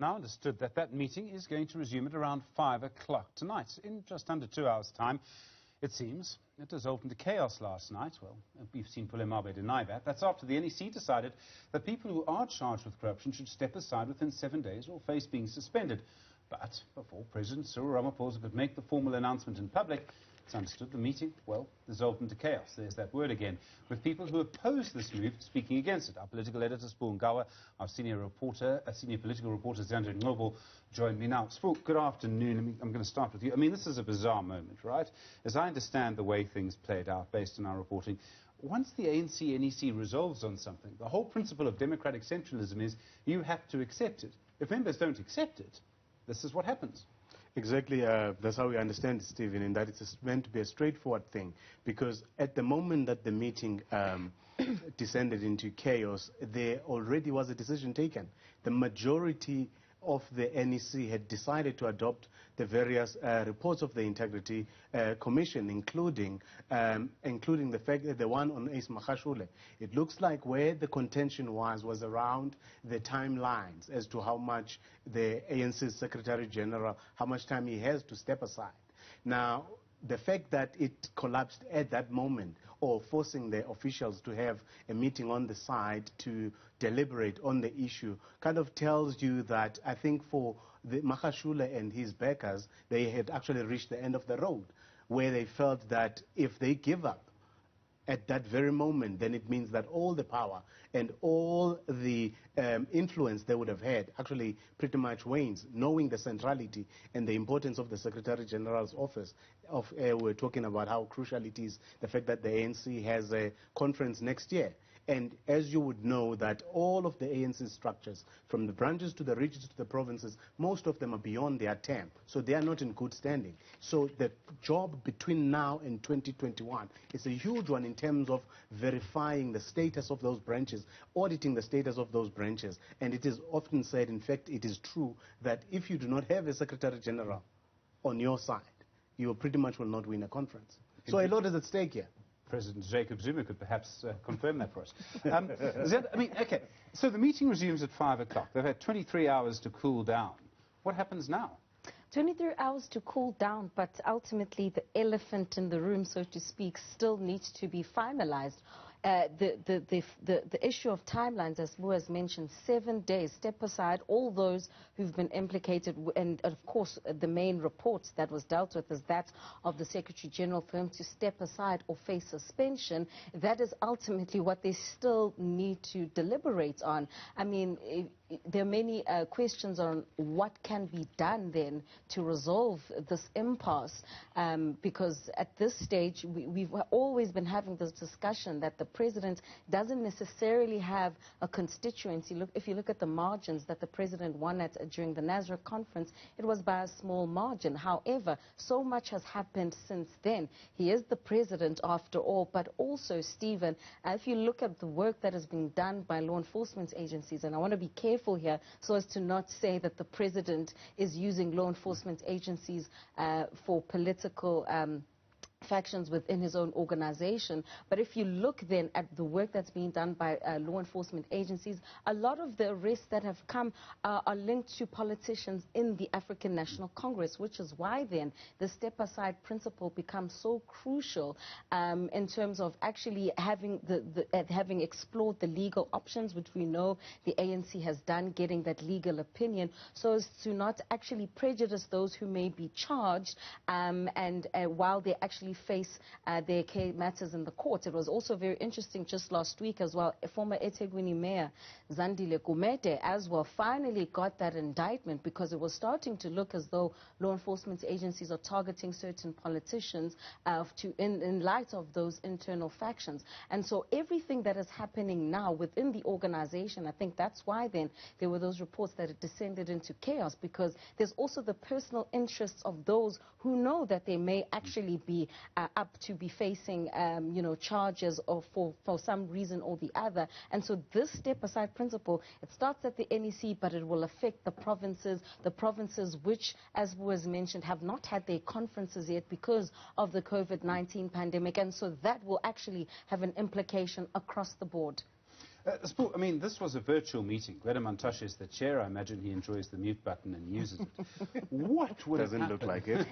Now understood that that meeting is going to resume at around 5 o'clock tonight, in just under 2 hours' time. It seems it dissolved into chaos last night. Well, we've seen Pulemabe deny that. That's after the NEC decided that people who are charged with corruption should step aside within 7 days or face being suspended. But before President Cyril Ramaphosa could make the formal announcement in public, it's understood the meeting, well, dissolved into chaos. There's that word again, with people who oppose this move speaking against it. Our political editor, Ngcobo, our senior political reporter, Ziyanda and Ngcobo, join me now. Spool, good afternoon. I'm going to start with you. I mean, this is a bizarre moment, right? As I understand the way things played out based on our reporting, once the ANC NEC resolves on something, the whole principle of democratic centralism is you have to accept it. If members don't accept it, this is what happens. Exactly, that's how we understand it, Stephen, and that it's meant to be a straightforward thing. Because at the moment that the meeting descended into chaos, there already was a decision taken. The majority of the NEC had decided to adopt the various reports of the Integrity Commission, including the fact that the one on Ace Magashule. It looks like where the contention was around the timelines as to how much the ANC Secretary General, how much time he has to step aside. Now, the fact that it collapsed at that moment, or forcing the officials to have a meeting on the side to deliberate on the issue, kind of tells you that I think for the Magashule and his backers, they had actually reached the end of the road, where they felt that if they give up at that very moment, then it means that all the power and all the influence they would have had actually pretty much wanes, knowing the centrality and the importance of the Secretary General's office. We're talking about how crucial it is, the fact that the ANC has a conference next year. And as you would know, that all of the ANC structures, from the branches to the regions to the provinces, most of them are beyond their term. So they are not in good standing. So the job between now and 2021 is a huge one in terms of verifying the status of those branches, auditing the status of those branches. And it is often said, in fact, it is true, that if you do not have a Secretary General on your side, you pretty much will not win a conference. So a lot is at stake here. President Jacob Zuma could perhaps confirm that for us. I mean, okay, so the meeting resumes at 5 o'clock. They've had 23 hours to cool down. What happens now? 23 hours to cool down, but ultimately the elephant in the room, so to speak, still needs to be finalized. The issue of timelines, as was mentioned, 7 days. Step aside all those who've been implicated, and of course the main report that was dealt with is that of the Secretary General for him to step aside or face suspension. That is ultimately what they still need to deliberate on. I mean, there are many questions on what can be done then to resolve this impasse, because at this stage we've always been having this discussion that the president doesn't necessarily have a constituency. Look, if you look at the margins that the president won at during the NASRA conference, it was by a small margin. However, so much has happened since then. He is the president after all, but also, Stephen, if you look at the work that is being done by law enforcement agencies, and I want to be careful here so as to not say that the president is using law enforcement agencies for political factions within his own organization. But if you look then at the work that's being done by law enforcement agencies, a lot of the arrests that have come are linked to politicians in the African National Congress, which is why then the step-aside principle becomes so crucial in terms of actually having having explored the legal options, which we know the ANC has done, getting that legal opinion, so as to not actually prejudice those who may be charged, and while they actually face their case matters in the court. It was also very interesting just last week as well, former eThekwini Mayor Zandile Gumede as well finally got that indictment, because it was starting to look as though law enforcement agencies are targeting certain politicians in light of those internal factions. And so everything that is happening now within the organization, I think that's why then there were those reports that it descended into chaos, because there's also the personal interests of those who know that they may actually be up to be facing, charges or for some reason or the other. And so this step-aside principle, it starts at the NEC, but it will affect the provinces which, as was mentioned, have not had their conferences yet because of the COVID-19 pandemic. And so that will actually have an implication across the board. I mean, this was a virtual meeting. Gwede Mantashe is the chair. I imagine he enjoys the mute button and uses it. What would have happened? Doesn't look like it.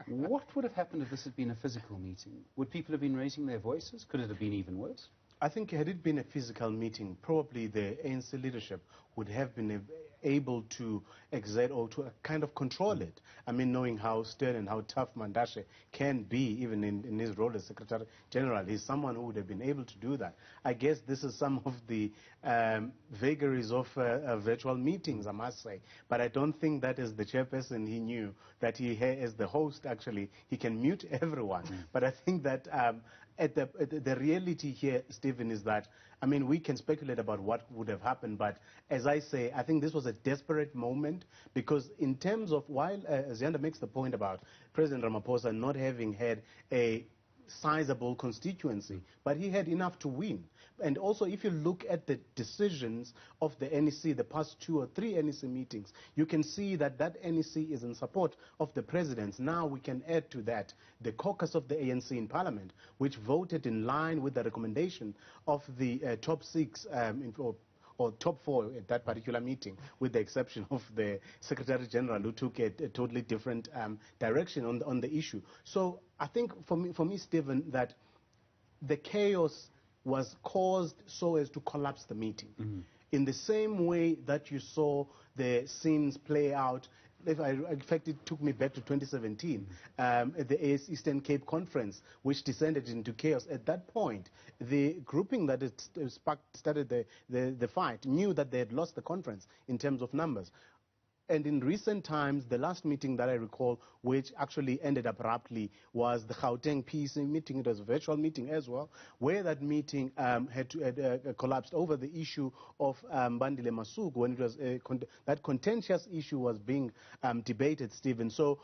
What would have happened if this had been a physical meeting? Would people have been raising their voices? Could it have been even worse? I think had it been a physical meeting, probably the ANC leadership would have been able to exert or to kind of control it. I mean, knowing how stern and how tough Mantashe can be, even in his role as Secretary General, he's someone who would have been able to do that. I guess this is some of the vagaries of virtual meetings, I must say. But I don't think that as the chairperson he knew that as the host, actually, he can mute everyone. But I think that the reality here, Stephen, is that, I mean, we can speculate about what would have happened, but as I say, I think this was a desperate moment, because in terms of, while Ziyanda makes the point about President Ramaphosa not having had a sizable constituency, but he had enough to win. And also, if you look at the decisions of the NEC, the past 2 or 3 NEC meetings, you can see that NEC is in support of the president. Now we can add to that the caucus of the ANC in parliament, which voted in line with the recommendation of the top 6 or top 4 at that particular meeting, with the exception of the Secretary General, who took a totally different direction on the issue. So I think for me, Stephen, that the chaos was caused so as to collapse the meeting. In the same way that you saw the scenes play out. In fact, it took me back to 2017, at the Eastern Cape Conference, which descended into chaos. At that point, the grouping that started the fight knew that they had lost the conference in terms of numbers. And in recent times, the last meeting that I recall, which actually ended abruptly, was the Gauteng PEC meeting. It was a virtual meeting as well, where that meeting had collapsed over the issue of Bandile Masuku, when it was that contentious issue was being debated, Stephen. So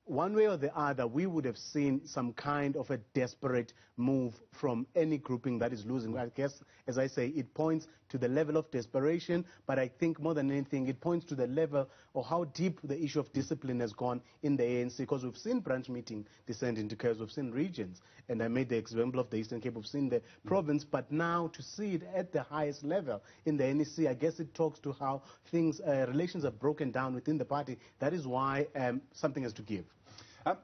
one way or the other, we would have seen some kind of a desperate move from any grouping that is losing. I guess, as I say, it points to the level of desperation, but I think more than anything, it points to the level or how deep the issue of discipline has gone in the ANC, because we've seen branch meeting descend into chaos, we've seen regions, and I made the example of the Eastern Cape, we've seen the province, but now to see it at the highest level in the NEC, I guess it talks to how things, relations are broken down within the party. That is why something has to give.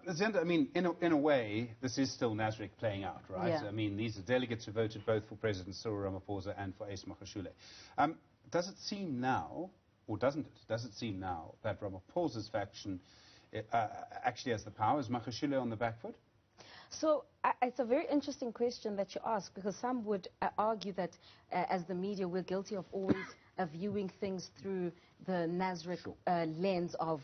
Ziyanda, I mean, in a way, this is still Nasrec playing out, right? Yeah. I mean, these are delegates who voted both for President Cyril Ramaphosa and for Ace Magashule. Does it seem now, or doesn't it, does it seem now that Ramaphosa's faction actually has the power? Is Magashule on the back foot? So it's a very interesting question that you ask, because some would argue that as the media, we're guilty of always viewing things through the Nasrec lens of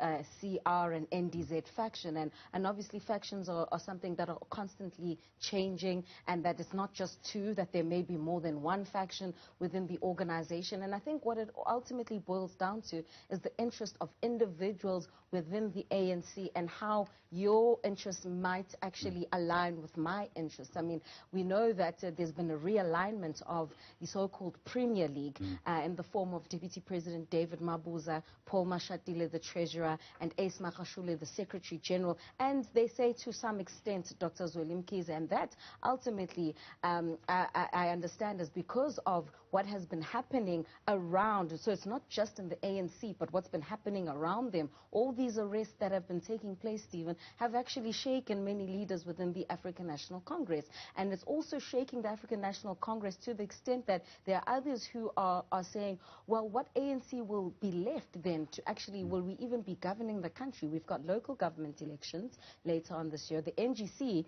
CR and NDZ faction. And obviously factions are something that are constantly changing, and that it's not just 2, that there may be more than 1 faction within the organization. And I think what it ultimately boils down to is the interest of individuals within the ANC, and how your interests might actually align with my interests. I mean, we know that there's been a realignment of the so-called Premier League in the form of Deputy President David Mabuza, Paul Mashatile, the Treasurer, and Ace Magashule, the Secretary General, and they say to some extent Dr. Zweli Mkhize, and that ultimately I understand is because of what has been happening around. So it's not just in the ANC, but what's been happening around them. All these arrests that have been taking place, Stephen, have actually shaken many leaders within the African National Congress. And it's also shaking the African National Congress to the extent that there are others who are saying, well, what ANC will be left then to actually, will we even be governing the country? We've got local government elections later on this year. The NGC,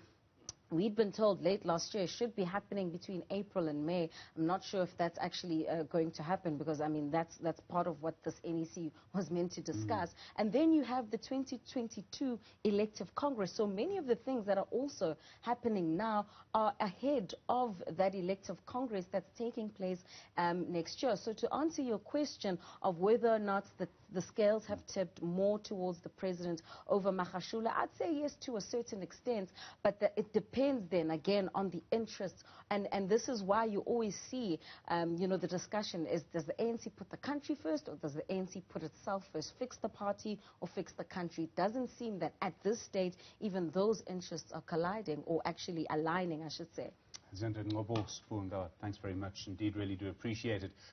we'd been told late last year, should be happening between April and May. I'm not sure if that's actually going to happen, because, I mean, that's part of what this NEC was meant to discuss. And then you have the 2022 elective Congress. So many of the things that are also happening now are ahead of that elective Congress that's taking place next year. So to answer your question of whether or not the scales have tipped more towards the president over Magashule, I'd say yes, to a certain extent, but it depends then again on the interests, and this is why you always see, you know, the discussion is, does the ANC put the country first, or does the ANC put itself first? Fix the party or fix the country? It doesn't seem that at this stage even those interests are colliding, or actually aligning, I should say. Ziyanda, Ngcobo, thanks very much indeed, really do appreciate it.